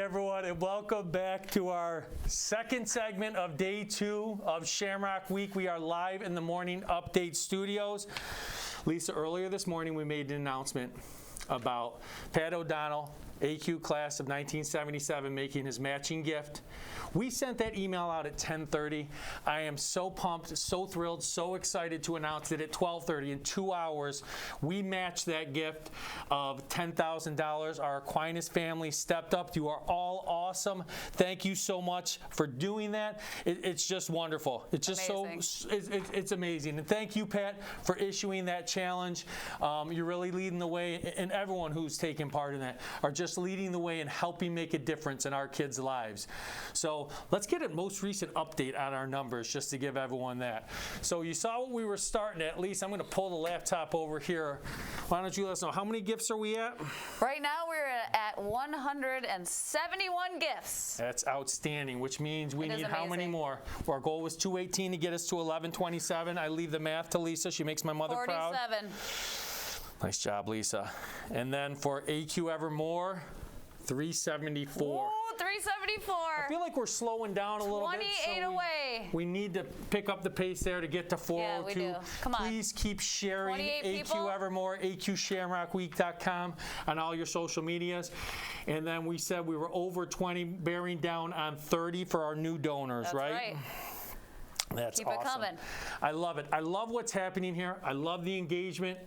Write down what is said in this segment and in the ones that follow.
everyone, and welcome back to our second segment of day 2 of Shamrock Week. We are live in the Morning Update studios. Lisa, earlier this morning we made an announcement about Pat O'Donnell, AQ class of 1977, making his matching gift. We sent that email out at 10:30. I am so pumped, so thrilled, so excited to announce that at 12:30, in 2 hours, we matched that gift of $10,000. Our Aquinas family stepped up. You are all awesome. Thank you so much for doing that. It's just wonderful. It's just amazing. It's amazing. And thank you, Pat, for issuing that challenge. You're really leading the way, and everyone who's taken part in that are just leading the way and helping make a difference in our kids' lives. So let's get a most recent update on our numbers just to give everyone that. So you saw what we were starting at. Least I'm going to pull the laptop over here. Why don't you let us know, how many gifts are we at? Right now we're at 171 gifts. That's outstanding, which means we need how many more? Our goal was 218 to get us to 1127. I leave the math to Lisa. She makes my mother 47. proud. Nice job, Lisa. And then for AQ Evermore, 374. Ooh, 374. I feel like we're slowing down a little bit. 28 away. We need to pick up the pace there to get to 402. Yeah, we do. Come on. Please keep sharing AQ people. Evermore, AQShamrockWeek.com on all your social medias. And then we said we were over 20, bearing down on 30 for our new donors, That's right? That's Keep awesome. it coming. I love it. I love what's happening here. I love the engagement.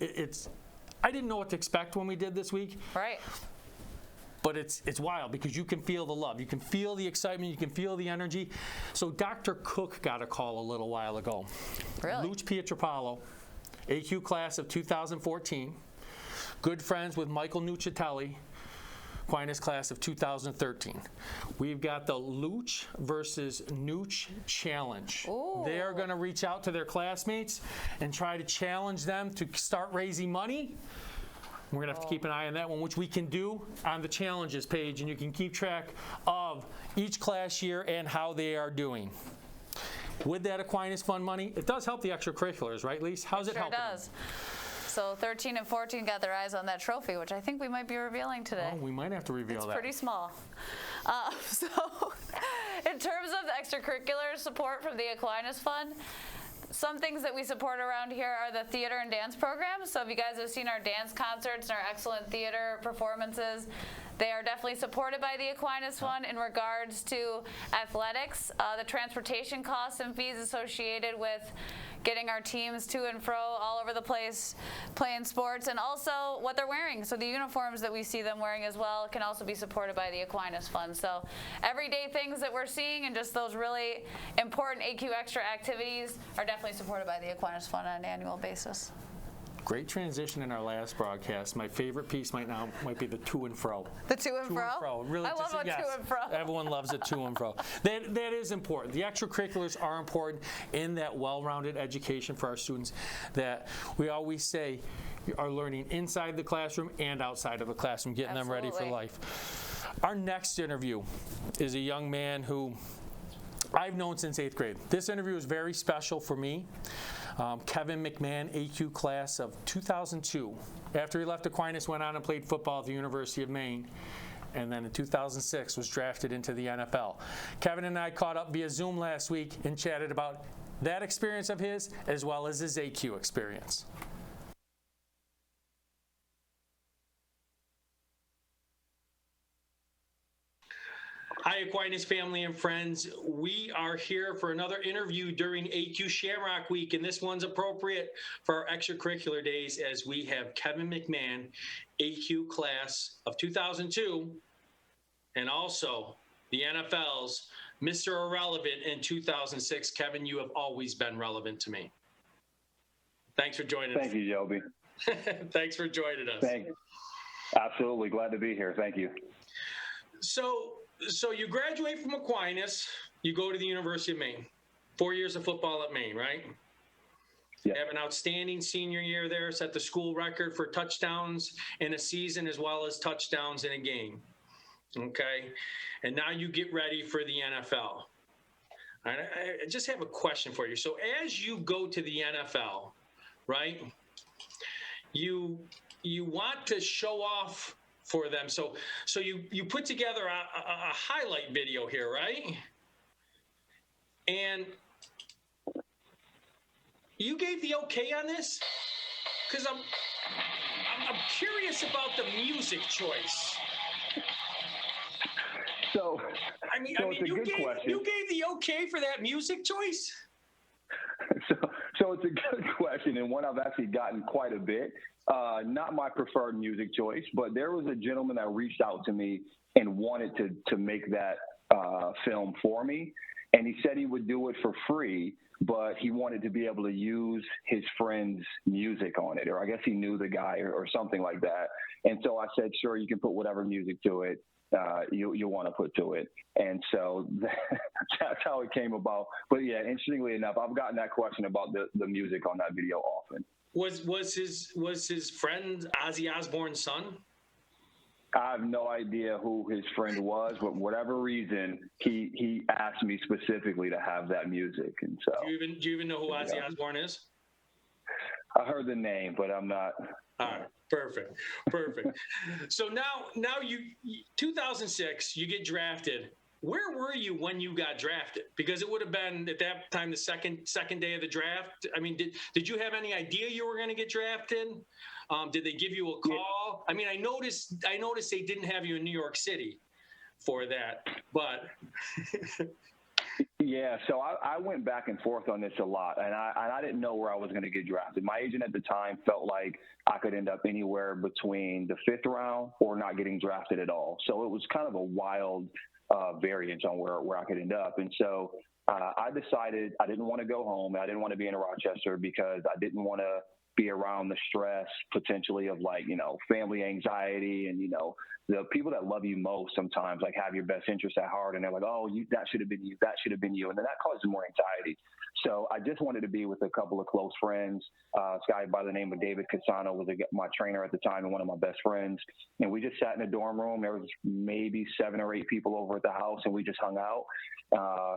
I didn't know what to expect when we did this week. Right. But it's wild because you can feel the love. You can feel the excitement. You can feel the energy. So Dr. Cook got a call a little while ago. Really? Luch Pietropalo, AQ class of 2014, good friends with Michael Nuccitelli, Aquinas class of 2013. We've got the Luch versus Nuch challenge. Ooh. They're going to reach out to their classmates and try to challenge them to start raising money. We're going to have to keep an eye on that one, which we can do on the challenges page, and you can keep track of each class year and how they are doing. With that Aquinas Fund money, it does help the extracurriculars, right, Lise? How's it helping? Sure does. So 13 and 14 got their eyes on that trophy, which I think we might be revealing today. Oh, we might have to reveal that. It's pretty small. So in terms of the extracurricular support from the Aquinas Fund, some things that we support around here are the theater and dance programs. So if you guys have seen our dance concerts and our excellent theater performances, they are definitely supported by the Aquinas Fund in regards to athletics, the transportation costs and fees associated with getting our teams to and fro all over the place playing sports, and also what they're wearing. So the uniforms that we see them wearing as well can also be supported by the Aquinas Fund. So everyday things that we're seeing and just those really important AQ Extra activities are definitely supported by the Aquinas Fund on an annual basis. Great transition in our last broadcast. My favorite piece might be the to and fro. The to and fro? Really, I love a to and fro. Everyone loves a to and fro. That is important. The extracurriculars are important in that well-rounded education for our students that we always say are learning inside the classroom and outside of the classroom, getting them ready for life. Our next interview is a young man who I've known since 8th grade. This interview is very special for me. Kevin McMahon, AQ class of 2002. After he left Aquinas, went on and played football at the University of Maine, and then in 2006 was drafted into the NFL. Kevin and I caught up via Zoom last week and chatted about that experience of his as well as his AQ experience. Hi, Aquinas family and friends. We are here for another interview during AQ Shamrock Week, and this one's appropriate for our extracurricular days as we have Kevin McMahon, AQ class of 2002, and also the NFL's Mr. Irrelevant in 2006. Kevin, you have always been relevant to me. Thanks for joining us. Thank you, Joby. Thanks for joining us. Thank you. Absolutely. Glad to be here. Thank you. So you graduate from Aquinas, you go to the University of Maine, 4 years of football at Maine, right? Yeah. You have an outstanding senior year there, set the school record for touchdowns in a season as well as touchdowns in a game, okay? And now you get ready for the NFL. I just have a question for you. So as you go to the NFL, right, you want to show off for them. So you put together a highlight video here, right? And you gave the okay on this? Because I'm curious about the music choice. So, it's a good question. You gave the okay for that music choice? So it's a good question, and one I've actually gotten quite a bit. Not my preferred music choice, but there was a gentleman that reached out to me and wanted to make that film for me. And he said he would do it for free, but he wanted to be able to use his friend's music on it, or I guess he knew the guy or something like that. And so I said, sure, you can put whatever music to it you want to put to it. And so that's how it came about. But yeah, interestingly enough, I've gotten that question about the music on that video often. Was his friend Ozzy Osbourne's son? I have no idea who his friend was, but for whatever reason, he asked me specifically to have that music. And so, do you even know who Ozzy Osbourne is? I heard the name, but I'm not. All right, perfect. So now you 2006, you get drafted. Where were you when you got drafted? Because it would have been at that time the second day of the draft. I mean, did you have any idea you were going to get drafted? Did they give you a call? I mean, I noticed they didn't have you in New York City for that, but. Yeah, so I went back and forth on this a lot, and I didn't know where I was going to get drafted. My agent at the time felt like I could end up anywhere between the 5th round or not getting drafted at all. So it was kind of a wild variance on where I could end up. And so I decided I didn't want to go home. I didn't want to be in Rochester because I didn't want to be around the stress potentially of family anxiety and, the people that love you most sometimes have your best interest at heart. And they're like, oh, that should have been you. That should have been you. And then that causes more anxiety. So I just wanted to be with a couple of close friends. This guy by the name of David Casano was my trainer at the time and one of my best friends. And we just sat in a dorm room. There was maybe 7 or 8 people over at the house, and we just hung out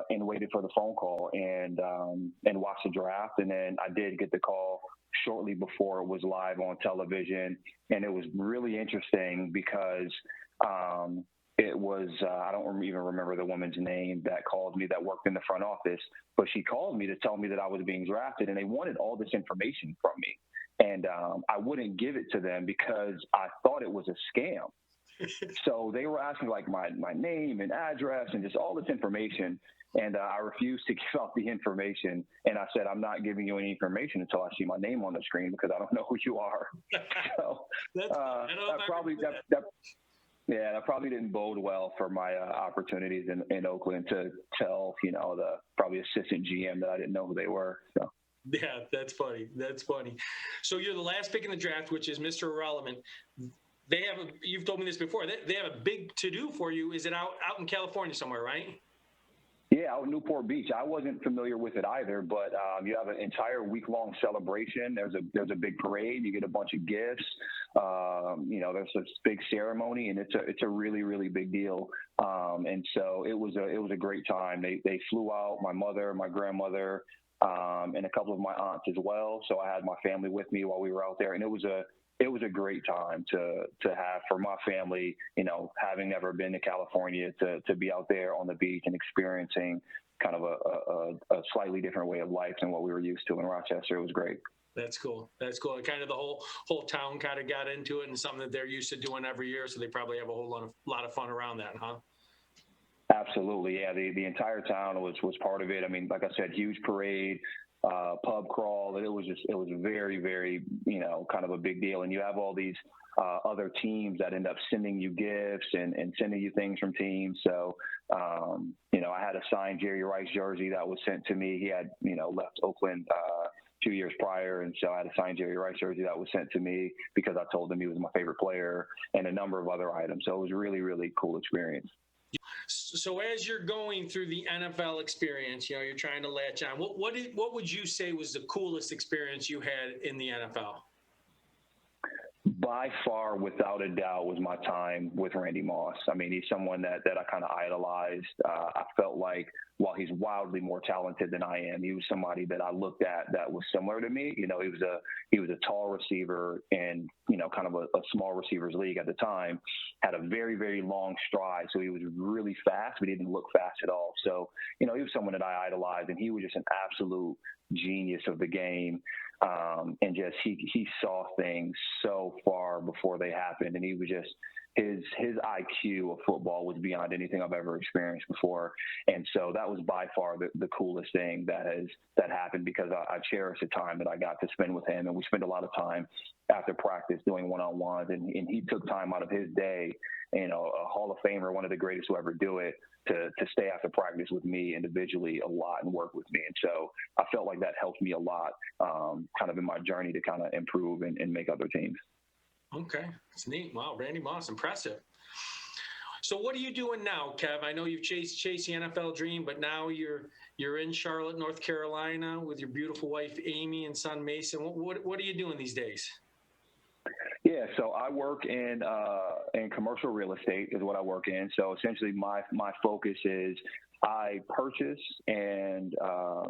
and waited for the phone call and watched the draft. And then I did get the call shortly before it was live on television. And it was really interesting because it was, I don't even remember the woman's name that called me that worked in the front office, but she called me to tell me that I was being drafted, and they wanted all this information from me. And I wouldn't give it to them because I thought it was a scam. So they were asking my name and address and just all this information. And I refused to give out the information. And I said, I'm not giving you any information until I see my name on the screen because I don't know who you are. So that probably didn't bode well for my opportunities in Oakland to tell, the probably assistant GM that I didn't know who they were. So. Yeah, that's funny. So you're the last pick in the draft, which is Mr. Irrelevant. You've told me this before. They have a big to-do for you. Is it out in California somewhere, right? Yeah, out in Newport Beach. I wasn't familiar with it either, but you have an entire week-long celebration. There's a big parade. You get a bunch of gifts. There's this big ceremony, and it's a really, really big deal. And so it was a great time. They flew out, my mother, my grandmother, and a couple of my aunts as well. So I had my family with me while we were out there, and it was a great time to have for my family, having never been to California, to be out there on the beach and experiencing kind of a slightly different way of life than what we were used to in Rochester. It was great. That's cool. Kind of the whole town kind of got into it, and something that they're used to doing every year. So they probably have a whole lot of fun around that, huh? Absolutely. Yeah. The entire town was part of it. I mean, like I said, huge parade. Pub crawl. It was very, very, kind of a big deal. And you have all these other teams that end up sending you gifts and sending you things from teams. So, I had a signed Jerry Rice jersey that was sent to me. He had, left Oakland 2 years prior. And so I had a signed Jerry Rice jersey that was sent to me because I told him he was my favorite player, and a number of other items. So it was a really, really cool experience. So as you're going through the NFL experience, you're trying to latch on. What would you say was the coolest experience you had in the NFL? by far, without a doubt, was my time with Randy Moss. I mean, he's someone that I kind of idolized. I felt like while he's wildly more talented than I am, he was somebody that I looked at that was similar to me. You know, he was a tall receiver in, you know, kind of a small receivers league at the time, had a very, very long stride. So he was really fast, but he didn't look fast at all. So, you know, he was someone that I idolized, and he was just an absolute genius of the game. And just he saw things so far before they happened, and he was just his IQ of football was beyond anything I've ever experienced before. And so that was by far the coolest thing that happened, because I cherish the time that I got to spend with him, and we spent a lot of time after practice doing one-on-ones, and he took time out of his day, you know, a Hall of Famer, one of the greatest to ever do it, to stay after practice with me individually a lot and work with me. And so I felt like that helped me a lot, kind of in my journey to kind of improve and make other teams. Okay, that's neat. Wow, Randy Moss, impressive. So what are you doing now, Kev? I know you've chased the NFL dream, but now you're in Charlotte, North Carolina with your beautiful wife, Amy, and son, Mason. What are you doing these days? Yeah, so I work in commercial real estate is what I work in. So essentially my focus is I purchase and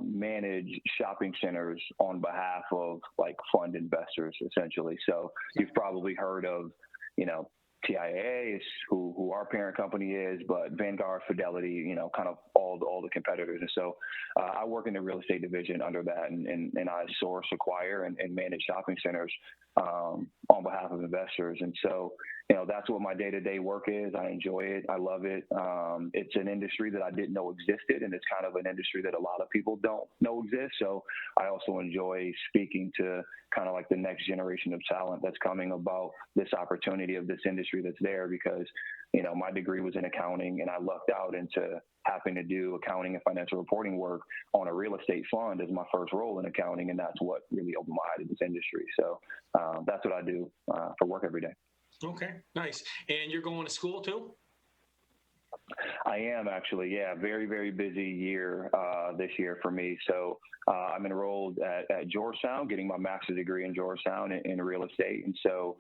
manage shopping centers on behalf of like fund investors, essentially. So you've probably heard of, you know, TIAA is who our parent company is, but Vanguard, Fidelity, you know, kind of all the competitors. And so I work in the real estate division under that, and I source, acquire, and manage shopping centers on behalf of investors. And so, you know, that's what my day-to-day work is. I enjoy it. I love it. It's an industry that I didn't know existed, and it's kind of an industry that a lot of people don't know exists. So I also enjoy speaking to kind of like the next generation of talent that's coming about this opportunity of this industry that's there, because, you know, my degree was in accounting, and I lucked out into having to do accounting and financial reporting work on a real estate fund as my first role in accounting, and that's what really opened my eye to this industry. So that's what I do for work every day. Okay, nice. And you're going to school too? I am actually, yeah. Very, very busy year this year for me. So I'm enrolled at Georgetown, getting my master's degree in Georgetown in real estate. And so,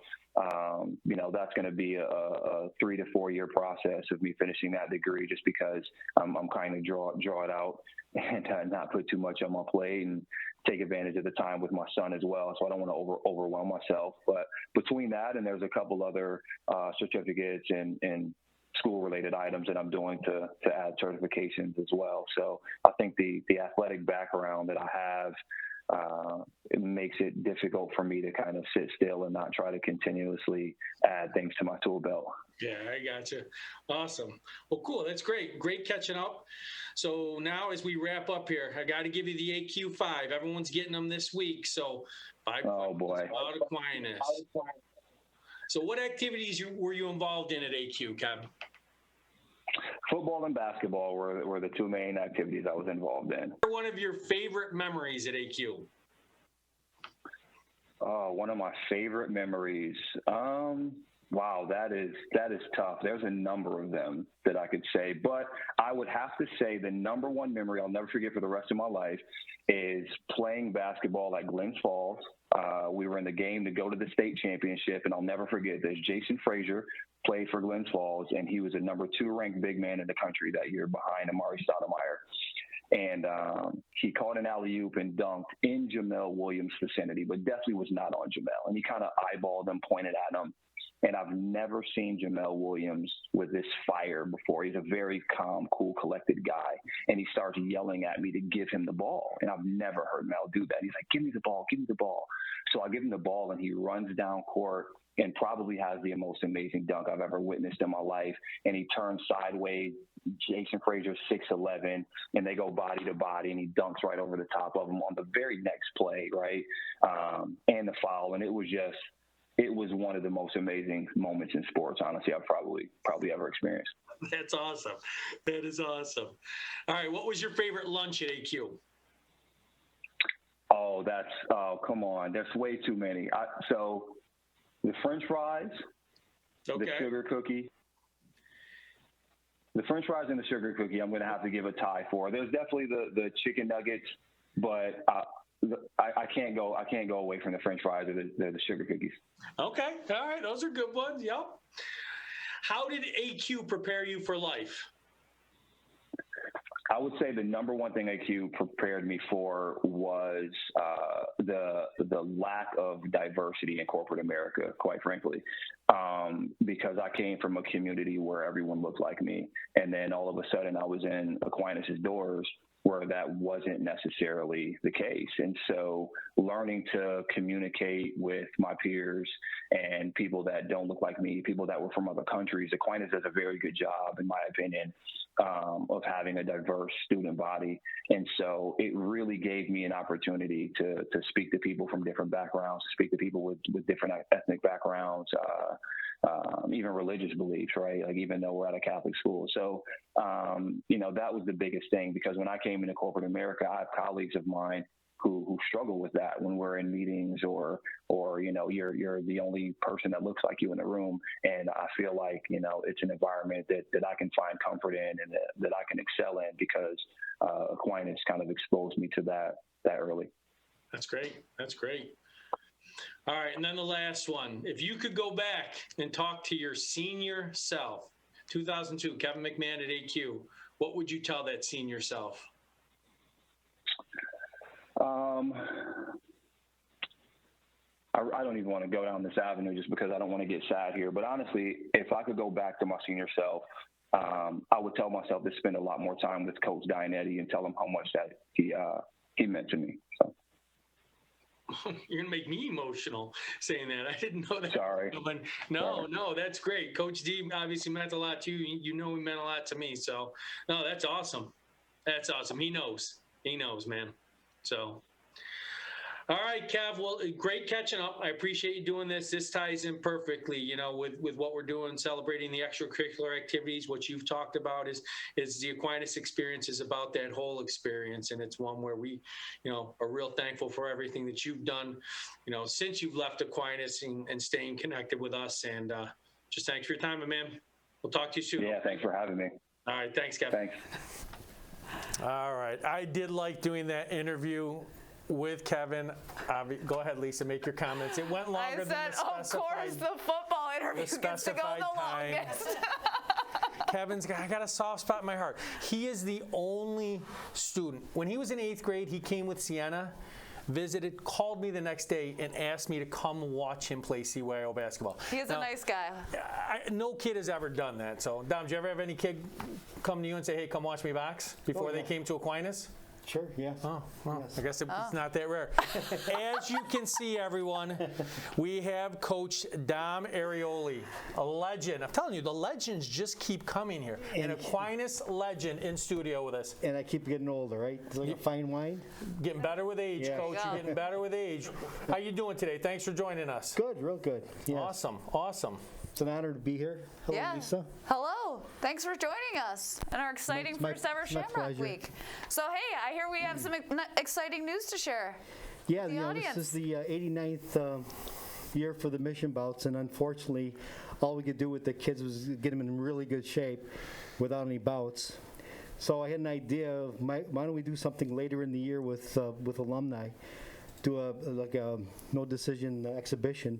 you know, that's going to be a 3 to 4 year process of me finishing that degree, just because I'm kind of draw it out and not put too much on my plate and take advantage of the time with my son as well. So I don't want to overwhelm myself. But between that and there's a couple other certificates and school-related items that I'm doing to add certifications as well. So I think the athletic background that I have, it makes it difficult for me to kind of sit still and not try to continuously add things to my tool belt. Yeah, I gotcha. Awesome. Well, cool. That's great. Great catching up. So now as we wrap up here, I got to give you the AQ5. Everyone's getting them this week. So 5 questions about Aquinas. So what activities were you involved in at AQ, Kev? Football and basketball were the two main activities I was involved in. One of your favorite memories at AQ? One of my favorite memories. Wow, that is tough. There's a number of them that I could say, but I would have to say the number one memory I'll never forget for the rest of my life is playing basketball at Glens Falls. We were in the game to go to the state championship, and I'll never forget this. Jason Frazier played for Glens Falls, and he was a number 2 ranked big man in the country that year behind Amari Stoudemire. And he caught an alley-oop and dunked in Jamel Williams' vicinity, but definitely was not on Jamel. And he kind of eyeballed him, pointed at him. And I've never seen Jamel Williams with this fire before. He's a very calm, cool, collected guy. And he starts yelling at me to give him the ball. And I've never heard Mel do that. He's like, give me the ball, give me the ball. So I give him the ball, and he runs down court and probably has the most amazing dunk I've ever witnessed in my life. And he turns sideways. Jason Frazier's 6'11", and they go body to body, and he dunks right over the top of him on the very next play, right? And the foul. And it was one of the most amazing moments in sports, honestly, I've probably ever experienced. That's awesome. That is awesome. All right, what was your favorite lunch at AQ? Oh, come on. There's way too many. So the French fries, the sugar cookie. The French fries and the sugar cookie, I'm going to have to give a tie for. There's definitely the chicken nuggets, but I can't go away from the French fries or the sugar cookies. Okay, all right, those are good ones. Yep. How did AQ prepare you for life? I would say the number one thing AQ prepared me for was the lack of diversity in corporate America, quite frankly, because I came from a community where everyone looked like me. And then all of a sudden I was in Aquinas' doors where that wasn't necessarily the case. And so learning to communicate with my peers and people that don't look like me, people that were from other countries, Aquinas does a very good job, in my opinion, of having a diverse student body. And so it really gave me an opportunity to speak to people from different backgrounds, to speak to people with different ethnic backgrounds, even religious beliefs, right? Like, even though we're at a Catholic school. So, that was the biggest thing, because when I came into corporate America, I have colleagues of mine who struggle with that when we're in meetings or you're the only person that looks like you in the room. And I feel like, it's an environment that I can find comfort in and that I can excel in, because Aquinas kind of exposed me to that early. That's great. That's great. All right, and then the last one. If you could go back and talk to your senior self, 2002, Kevin McMahon at AQ, what would you tell that senior self? I don't even want to go down this avenue just because I don't want to get sad here. But honestly, if I could go back to my senior self, I would tell myself to spend a lot more time with Coach Dianetti and tell him how much that he meant to me. So. You're going to make me emotional saying that. I didn't know that. Sorry. No, that's great. Coach D obviously meant a lot to you. You know he meant a lot to me. So, no, that's awesome. That's awesome. He knows. He knows, man. So, all right, Kev. Well, great catching up. I appreciate you doing this. This ties in perfectly, with what we're doing, celebrating the extracurricular activities. What you've talked about is the Aquinas experience is about that whole experience, and it's one where we, are real thankful for everything that you've done, since you've left Aquinas and staying connected with us. And just thanks for your time, my man. We'll talk to you soon. Yeah, thanks for having me. All right, thanks, Kev. Thanks. All right, I did like doing that interview with Kevin. Go ahead, Lisa, make your comments. It went longer than the specified. Of course, the football interview gets to go the longest. Kevin's I got a soft spot in my heart. He is the only student. When he was in 8th grade, he came with Sienna, visited, called me the next day, and asked me to come watch him play CYO basketball. He's a nice guy. No kid has ever done that. So, Dom, did you ever have any kid come to you and say, hey, come watch me box before they came to Aquinas? Sure, yes. Oh, well, yes. I guess it's not that rare. As you can see, everyone, we have Coach Dom Arioli, a legend. I'm telling you, the legends just keep coming here. An Aquinas legend in studio with us. And I keep getting older, right? It's like a fine wine. Getting better with age, Yeah. Coach. You're getting better with age. How you doing today? Thanks for joining us. Good, real good. Yes. Awesome. It's an honor to be here. Hello, Yeah. Lisa. Hello. Thanks for joining us in our exciting first ever Shamrock pleasure. Week. So, hey, I hear we have some exciting news to share. Yeah, The audience. this is the 89th year for the mission bouts, and unfortunately, all we could do with the kids was get them in really good shape without any bouts. So I had an idea of why don't we do something later in the year with alumni, do a no decision exhibition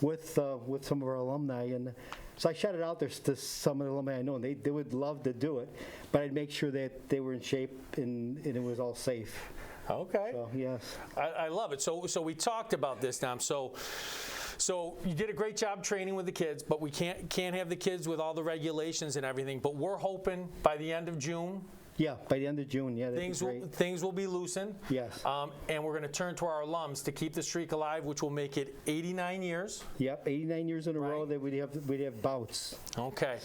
with some of our alumni. And so I shot it out there to some of the alumni I know, and they would love to do it, but I'd make sure that they were in shape and it was all safe. Okay. So, yes. I love it. So we talked about this, Dom. So you did a great job training with the kids, but we can't have the kids with all the regulations and everything. But we're hoping by the end of June. Yeah, by the end of June, yeah, that'd be great. Things will be loosened. Yes. And we're going to turn to our alums to keep the streak alive, which will make it 89 years. Yep, 89 years in a row that we'd have bouts. Okay.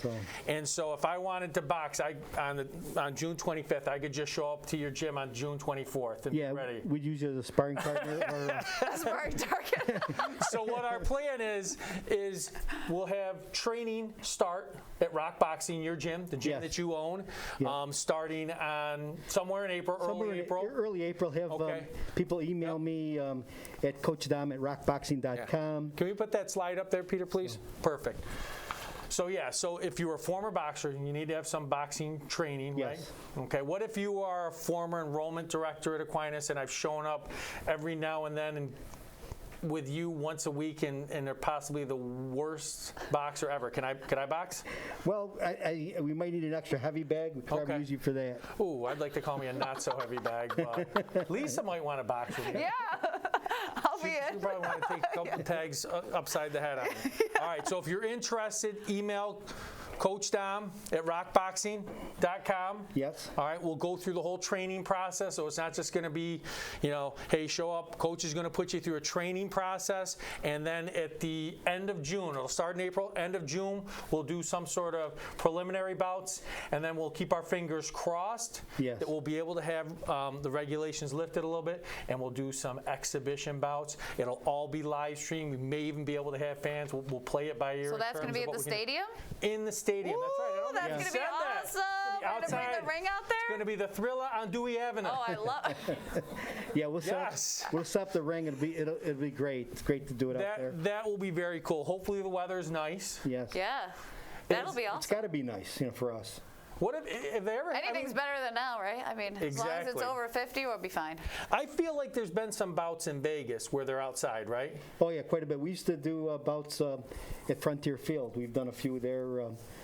And so if I wanted to box on June 25th, I could just show up to your gym on June 24th and be ready. We'd use you as a sparring partner. Sparring target. So what our plan is we'll have training start at Rock Boxing, your gym, the gym that you own, starting on somewhere in April, early April. Early April. Have people email me at coachdom@rockboxing.com. Can we put that slide up there, Peter, please? Perfect. So yeah, so if you're a former boxer, you need to have some boxing training, right? Yes. Okay, what if you are a former enrollment director at Aquinas and I've shown up every now and then and with you once a week and they're possibly the worst boxer ever? Can I box? Well, we might need an extra heavy bag. We could probably Okay. use you for that. Ooh, I'd like to call me a not so heavy bag, but Lisa might want to box with me. Yeah, I'll be You in. probably want to take a couple tags upside the head on me. All right, so if you're interested, email Coach Dom at rockboxing.com. Yes. All right, we'll go through the whole training process, so it's not just going to be, hey, show up. Coach is going to put you through a training process, and then at the end of June, it'll start in April, end of June, we'll do some sort of preliminary bouts, and then we'll keep our fingers crossed Yes. that we'll be able to have the regulations lifted a little bit, and we'll do some exhibition bouts. It'll all be live streamed. We may even be able to have fans. We'll play it by ear. So in that's going to terms be of at the what we can- stadium? In the stadium, that's right. I don't Ooh, think that's you going to be said that. awesome. It's We're going to bring outside. the ring out It's there? going to be the Thriller on Dewey Avenue. Oh, I love Yeah, we'll set, Yes. we'll set up the ring. It'll be great. It's great to do it out there. that will be very cool. Hopefully the weather's nice. Yes. Yeah, that'll be It's awesome. got to be nice, for us. What if they ever? Anything's better than now, right? I mean, as long as it's Exactly. over 50, we'll be fine. I feel like there's been some bouts in Vegas where they're outside, right? Oh yeah, quite a bit. We used to do bouts at Frontier Field. We've done a few there.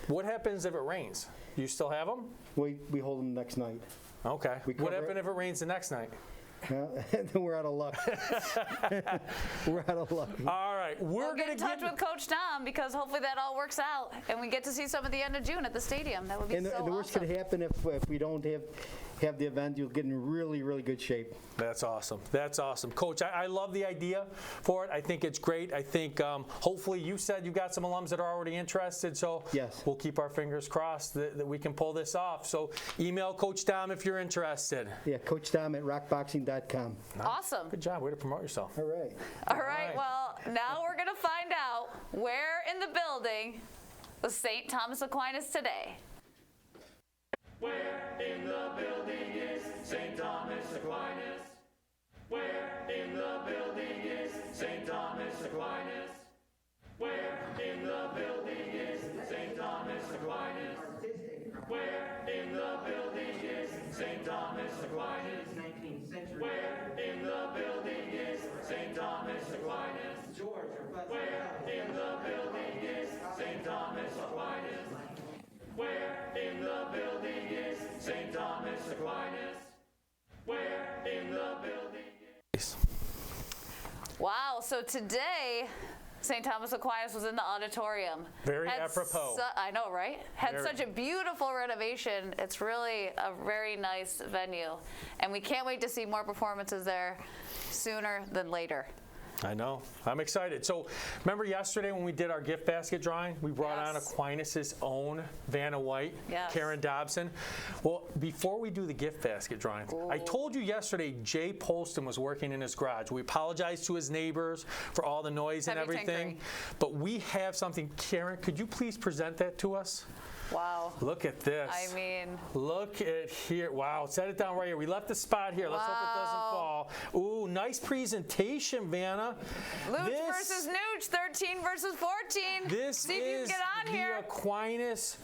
What happens if it rains? Do you still have them? We hold them next night. Okay. We What cover happens it. if it rains the next night? Then we're out of luck. We're out of luck. All right, We'll we're get going in to touch with Coach Dom because hopefully that all works out and we get to see some at the end of June at the stadium. That would be And so the worst awesome. could happen if we don't have the event. You'll get in really, really good shape. That's awesome. That's awesome. Coach, I love the idea for it. I think it's great. I think hopefully you said you've got some alums that are already interested, so Yes. we'll keep our fingers crossed that we can pull this off. So email Coach Dom if you're interested. Yeah, Coach Dom at rockboxing.com. Awesome. Good job. Way to promote yourself. All right. All right, right. well, now we're going to find out where in the building was St. Thomas Aquinas today. Where in the building is St. Thomas Aquinas? Where in the building is St. Thomas Aquinas? Where in the building is St. Thomas Aquinas? Where in the building is St. Thomas Aquinas? Where in the building is St. Thomas Aquinas? Where in the building is St. Thomas Aquinas? Where in the building is St. Thomas Aquinas? Where in the building is... Wow, so today St. Thomas Aquinas was in the auditorium. Very Had apropos. I know, right? Had Very. such a beautiful renovation. It's really a very nice venue. And we can't wait to see more performances there sooner than later. I know. I'm excited. So remember yesterday when we did our gift basket drawing, we brought on Yes. Aquinas' own Vanna White, Yes. Karen Dobson. Well, before we do the gift basket drawing, I told you yesterday Jay Polston was working in his garage. We apologized to his neighbors for all the noise and Heavy everything. tinkering. But we have something. Karen, could you please present that to us? Wow. Look at this. I mean, Look at here. Wow, set it down right here. We left the spot here. Let's hope it doesn't fall. Ooh, nice presentation, Vanna. Luch versus Nooch, 13 versus 14. This See if you is can get on the here. Aquinas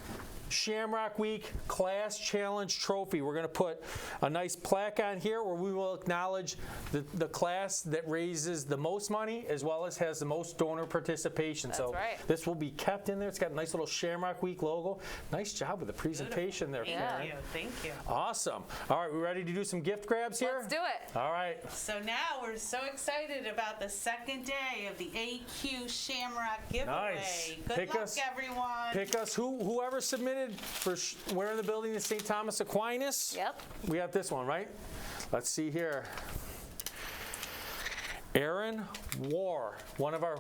Shamrock Week Class Challenge Trophy. We're going to put a nice plaque on here where we will acknowledge the class that raises the most money as well as has the most donor participation. That's so right. this will be kept in there. It's got a nice little Shamrock Week logo. Nice job with the presentation there, Yeah. Karen. Thank you. Awesome. All right, we ready to do some gift grabs here? Let's do it. All right. So now we're so excited about the second day of the AQ Shamrock giveaway. Nice. Good Pick luck, us- everyone. Pick us whoever submitted for where in the building is St. Thomas Aquinas. Yep. We got this one, right? Let's see here. Aaron War, one of our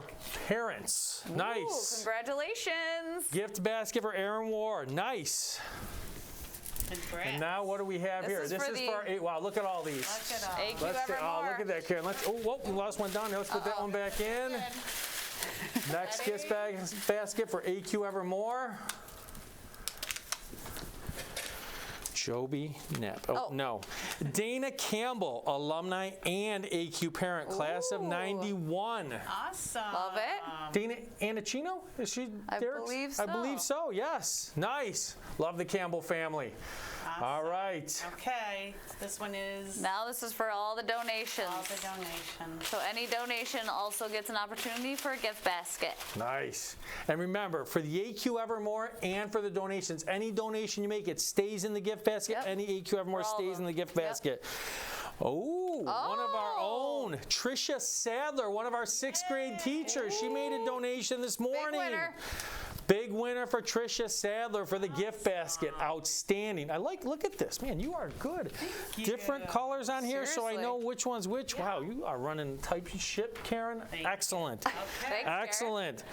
parents. Ooh, Nice. congratulations. Gift basket for Aaron War. Nice. Congrats. And now what do we have This here? is this for is the- for our, wow, look at all these. Look at all. AQ Let's get, oh, Evermore. look at that, Karen. Let's, oh, whoa, we lost one down there. Let's put that one back in. Next gift basket for AQ Evermore. Joby Knapp. Oh, no. Dana Campbell, alumni and AQ parent, class of Ooh. 91. Awesome. Love it. Dana Anacino? Is she I Derek's? believe I believe so, yes. Nice. Love the Campbell family. Awesome. All right. Okay, this one is Now this is for all the donations. all the donations. So any donation also gets an opportunity for a gift basket. Nice. And remember, for the AQ Evermore and for the donations, any donation you make, it stays in the gift basket. Yep. Any AQ Evermore For all of stays in them. the gift Yep. basket. Oh, one of our own, Tricia Sadler, one of our 6th grade teachers. She made a donation this morning. winner. Big winner for Tricia Sadler for the gift basket. Outstanding. Look at this. Man, you are good. you. Different colors on here so I Seriously. know which one's which. Wow, you are running type ship, Karen. Thank you. Excellent. Okay. Thanks, Karen. Excellent.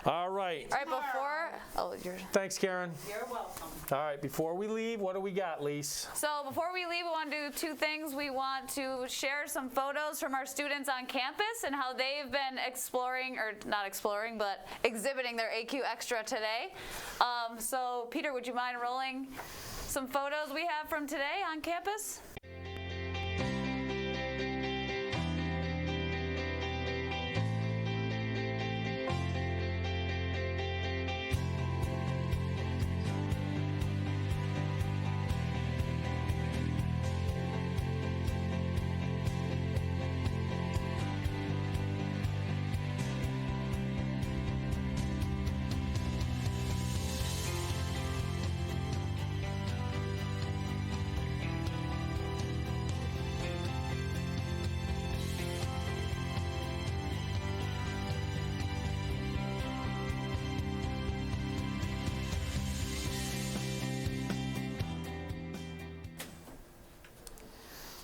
All right. All right, before, you're. Thanks, Karen. You're welcome. All right, before we leave, what do we got, Lise? So before we leave, we want to do 2 things. We want to share some photos from our students on campus and how they've been exploring, or not exploring, but exhibiting their AQ Extra today. So Peter, would you mind rolling some photos we have from today on campus?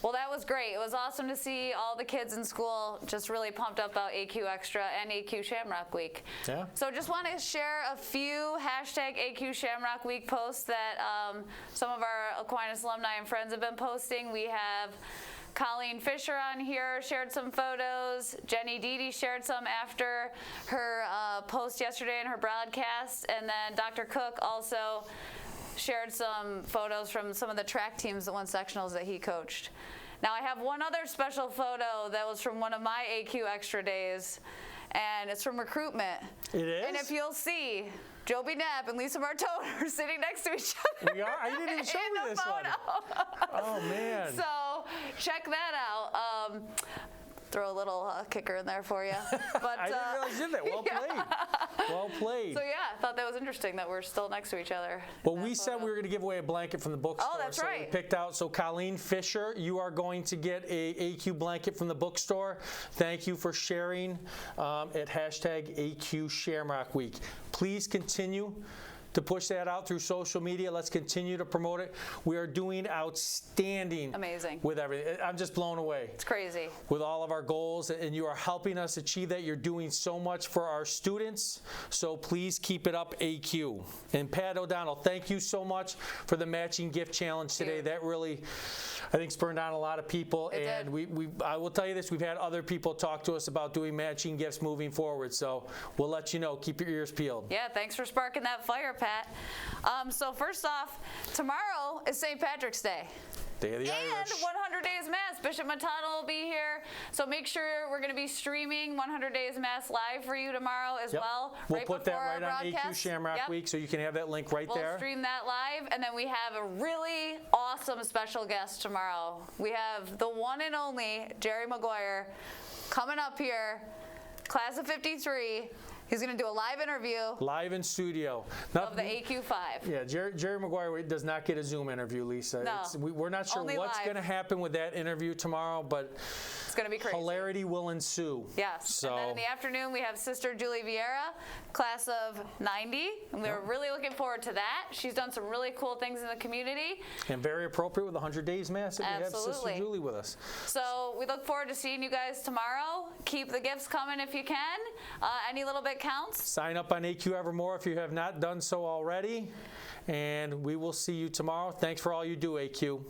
Well, that was great. It was awesome to see all the kids in school just really pumped up about AQ Extra and AQ Shamrock Week. Yeah. So just want to share a few hashtag AQ Shamrock Week posts that some of our Aquinas alumni and friends have been posting. We have Colleen Fisher on here shared some photos. Jenny Deedy shared some after her post yesterday in her broadcast. And then Dr. Cook also shared some photos from some of the track teams that won sectionals that he coached. Now I have one other special photo that was from one of my AQ Extra days, and it's from recruitment. It is? And if you'll see, Joby Knapp and Lisa Martone are sitting next to each other. We are? I didn't even show in me the this one. photo. Oh, man. So check that out. Throw a little kicker in there for you. But, I didn't realize you did that. Well played. Well played. So yeah, I thought that was interesting that we're still next to each other. Well, we said we were going to give away a blanket from the bookstore. Oh, that's so right. we picked out. So Colleen Fisher, you are going to get a AQ blanket from the bookstore. Thank you for sharing at hashtag AQ Shamrock Week. Please continue to push that out through social media. Let's continue to promote it. We are doing outstanding. Amazing. With everything. I'm just blown away. It's crazy. With all of our goals, and you are helping us achieve that. You're doing so much for our students, so please keep it up, AQ. And Pat O'Donnell, thank you so much for the matching gift challenge today. you. That really, I think, spurred on a lot of people. It And did. I will tell you this, we've had other people talk to us about doing matching gifts moving forward, so we'll let you know. Keep your ears peeled. Yeah, thanks for sparking that fire, Pat. So first off, tomorrow is St. Patrick's Day. Day of the And Irish. 100 Days Mass. Bishop Matano will be here. So make sure we're going to be streaming 100 Days Mass live for you tomorrow as Yep. well. We'll right put before that right our on AQ broadcast. Shamrock Yep. Week, so you can have that link right We'll there. stream that live, and then we have a really awesome special guest tomorrow. We have the one and only Jerry Maguire coming up here, class of 53. He's going to do a live interview Live in studio. of the AQ5. Yeah, Jerry Maguire does not get a Zoom interview, Lisa. No. We're not sure Only what's live. going to happen with that interview tomorrow, but It's going to be crazy. hilarity will ensue. Yes. So, And then in the afternoon, we have Sister Julie Vieira, class of 90. And we're really looking forward to that. She's done some really cool things in the community. and very appropriate with the 100 Days Mass that we have Sister Absolutely. Julie with us. So we look forward to seeing you guys tomorrow. Keep the gifts coming if you can. Any little bit counts. Sign up on AQ Evermore if you have not done so already, and we will see you tomorrow. Thanks for all you do, AQ.